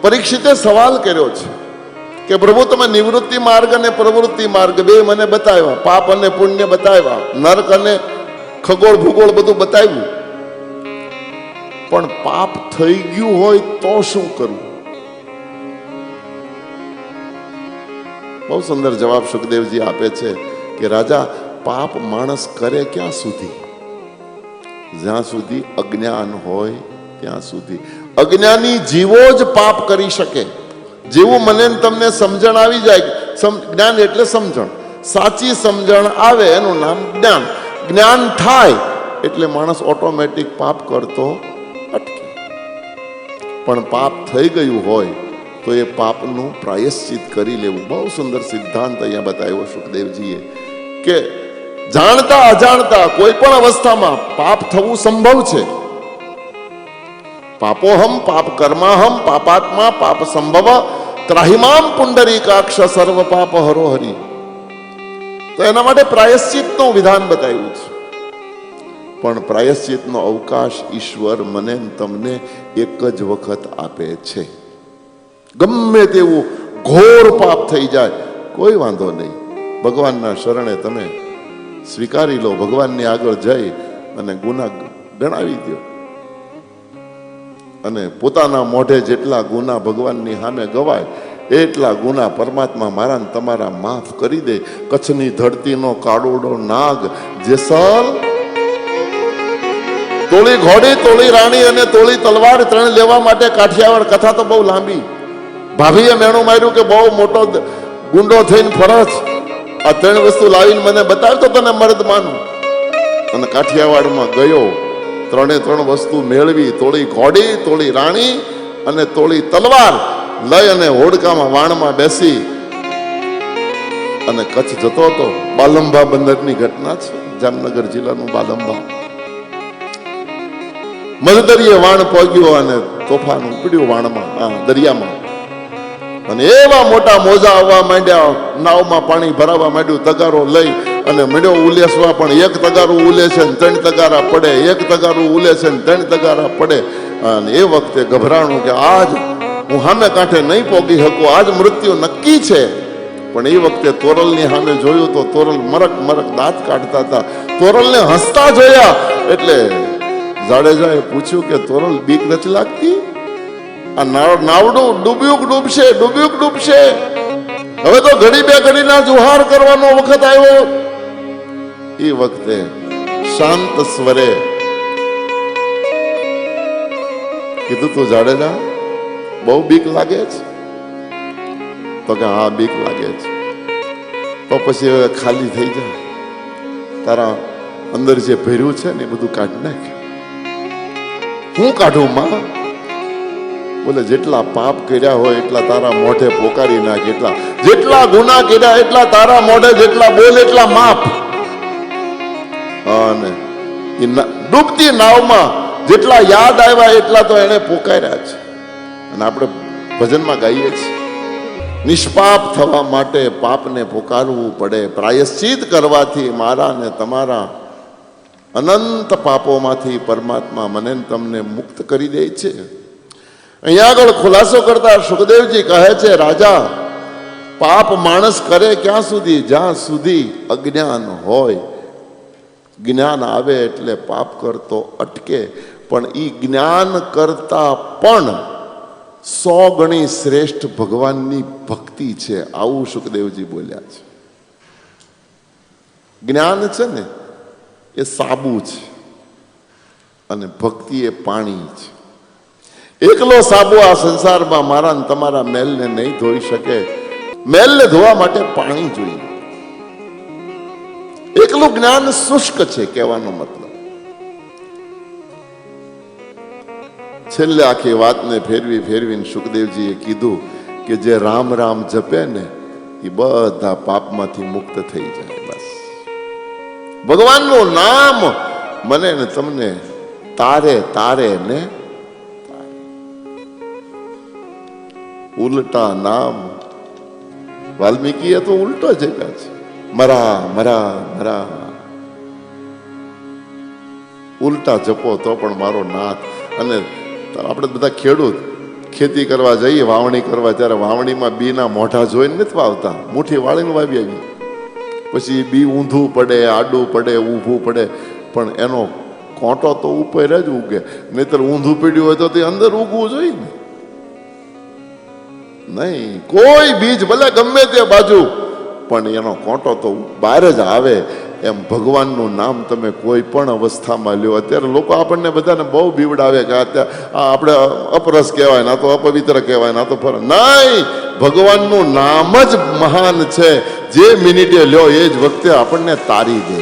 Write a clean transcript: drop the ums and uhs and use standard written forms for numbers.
પરીક્ષિતે સવાલ કર્યો છે કે પ્રભુ તમે નિવૃત્તિ માર્ગ અને પ્રવૃત્તિ માર્ગ બે મને બતાવ્યા, પાપ અને પુણ્ય બતાવ્યા, નર્ક અને ખગોળ ભૂગોળ બધું બતાવ્યું, પણ પાપ થઈ ગયું હોય તો શું કરવું? બહુ સુંદર જવાબ સુખદેવજી આપે છે કે રાજા, પાપ માણસ કરે ક્યાં સુધી? જ્યાં સુધી અજ્ઞાન હોય ત્યાં સુધી. અજ્ઞાની જીવો જ પાપ કરી શકે. જેવું મને તમને સમજણ આવી જાય, જ્ઞાન એટલે સમજણ, સાચી સમજણ આવે એનું નામ જ્ઞાન. જ્ઞાન થાય એટલે માણસ ઓટોમેટિક પાપ કરતો અટકે. પણ પાપ થઈ ગયું હોય તો એ પાપનું પ્રાયશ્ચિત કરી લેવું. બહુ સુંદર સિદ્ધાંત અહીંયા બતાવ્યો સુખદેવજીએ કે જાણતા અજાણતા કોઈ પણ અવસ્થામાં પાપ થવું સંભવ છે. પાપોહમ પાપ કર્માહમ પાપાત્મા પાપ સંભવ ત્રાહિમામ પુંડરીકાક્ષ સર્વ પાપ હરો હરિ. તો એના માટે પ્રાયશ્ચિતનું વિધાન બતાવ્યું છે. પણ પ્રાયશ્ચિતનો અવકાશ ઈશ્વર મને તમને એક જ વખત આપે છે. ગમે તેવું ઘોર પાપ થઈ જાય કોઈ વાંધો નહીં, ભગવાનના શરણે તમે સ્વીકારી લો, ભગવાનની આગળ જઈ અને ગુના ગણાવી દો. અને પોતાના મોઢે જેટલા ગુના ભગવાનની સામે ગવાય એટલા ગુના પરમાત્મા મારા ને તમારા માફ કરી દે. કચ્છની ધરતીનો કાળોડો નાગ જેસલ, તોળી ઘોડી, તોળી રાણી અને તોળી તલવાર ત્રણ લેવા માટે કાઠિયાવાડ. કથા તો બહુ લાંબી. ભાભીએ મેણું માર્યું કે બહુ મોટો ગુંડો થઈને ફરજ, આ ત્રણ વસ્તુ લાવીને મને બતાવતો તને મર્દ માનું. અને કાઠિયાવાડમાં ગયો, ત્રણે ત્રણ વસ્તુ મેળવી, તોળી ઘોડી, તોળી રાણી અને તોળી તલવાર લઈ અને હોડકામાં વાણમાં બેસી અને કચ્છ જતો હતો. બાલંબા બંદરની ઘટના છે, જામનગર જિલ્લાનું બાલંબા. મધદરિયે વાણ પહોંચ્યો અને તોફાન ઉપડ્યું વાણમાં, દરિયામાં. અને એવા મોટા મોજા આવવા માંડ્યા, નાવમાં પાણી ભરાવા માંડ્યું. તગારો લઈ અને મળ્યો ઉલેસવા, પણ એક તગારું ઉલે છે ને ત્રણ તગારા પડે, એક તગારું ઉલે છે ને ત્રણ તગારા પડે. અને એ વખતે ગભરાણું કે આજ હું સામે કાંઠે નહીં પહોંચી શકું, આજ મૃત્યુ નક્કી છે. પણ એ વખતે તોરલની સામે જોયું તો તોરલ મરક મરક દાંત કાઢતા હતા. તોરલને હસતા જોયા એટલે જાડેજાએ પૂછ્યું કે તોરલ બીક નથી લાગતી? આ નાવડું ડૂબ્યું ડૂબશે, ડૂબ્યું ડૂબશે. હવે તો ઘડી બે ઘડીના જુહાર કરવાનો વખત આવ્યો. એ વખતે શાંત સ્વરે કીધું, તું જાડેજા બહુ બીક લાગે છે? તો કે હા બીક લાગે છે. તો પછી હવે ખાલી થઈ જાય, તારા અંદર જે ભર્યું છે ને એ બધું કાઢી નાખ. હું કાઢું માં? બોલે જેટલા પાપ કર્યા હોય એટલા તારા મોઢે પોકારી નાખ, જેટલા ગુના કર્યા એટલા તારા મોઢે, જેટલા બોલ એટલા માફ. અને ડૂબતી નાવમાં જેટલા યાદ આવ્યા એટલા તો એને પોકાર્યા છે. અને આપણે ભજનમાં ગાઈએ છીએ, નિષ્પાપ થવા માટે પાપને પોકારવું પડે. પ્રાયશ્ચિત કરવાથી મારા ને તમારા અનંત પાપોમાંથી પરમાત્મા મને તમને મુક્ત કરી દે છે. અહીંયા આગળ ખુલાસો કરતા સુખદેવજી કહે છે, રાજા, પાપ માણસ કરે ક્યાં સુધી? જ્યાં સુધી અજ્ઞાન હોય. જ્ઞાન આવે એટલે પાપ કરતો અટકે. પણ એ જ્ઞાન કરતા પણ 100 ગણી શ્રેષ્ઠ ભગવાનની ભક્તિ છે. આવું સુખદેવજી બોલ્યા છે. જ્ઞાન છે ને એ સાબુ છે અને ભક્તિ એ પાણી છે. એકલો સાબુ આ સંસારમાં મારા ને તમારા મેલને નહીં ધોઈ શકે. મેલને ધોવા માટે પાણી જોઈએ. એકલું જ્ઞાન શુષ્ક છે, કહેવાનો મતલબ. છેલ્લે આખી વાતને ફેરવી ફેરવીને સુખદેવજીએ કીધું કે જે રામ રામ જપે ને એ બધા પાપમાંથી મુક્ત થઈ જાય. બસ ભગવાનનું નામ મને ને તમને તારે તારે ને ઉલટા નામ. વાલ્મીકીએ તો ઉલટો જપ્યા છે, મરા મરા મરા. ઉલટા જપો તો પણ મારો નાથ. અને આપણે બધા ખેડૂત, ખેતી કરવા જઈએ, વાવણી કરવા, ત્યારે વાવણીમાં બીના મોઢા જોઈને નથી વાવતા, મુઠ્ઠી વાળીને વાવી આવી. પછી બી ઊંધું પડે, આડું પડે, ઊભું પડે, પણ એનો કોંટો તો ઉપર જ ઉગે. નહીતર ઊંધું પીડ્યું હોય તો તે અંદર ઉગવું જોઈએ ને. નહીં, કોઈ બીજ ભલે ગમે તે બાજુ, પણ એનો કોંટો તો બહાર જ આવે. એમ ભગવાનનું નામ તમે કોઈ પણ અવસ્થામાં લ્યો. અત્યારે લોકો આપણને બધાને બહુ બીવડાવે કે આપણે અપરસ કહેવાય, ના તો અપવિત્ર કહેવાય, ના તો નહીં, ભગવાનનું નામ જ મહાન છે. જે મિનિટે લ્યો એ જ વખતે આપણને તારી દે.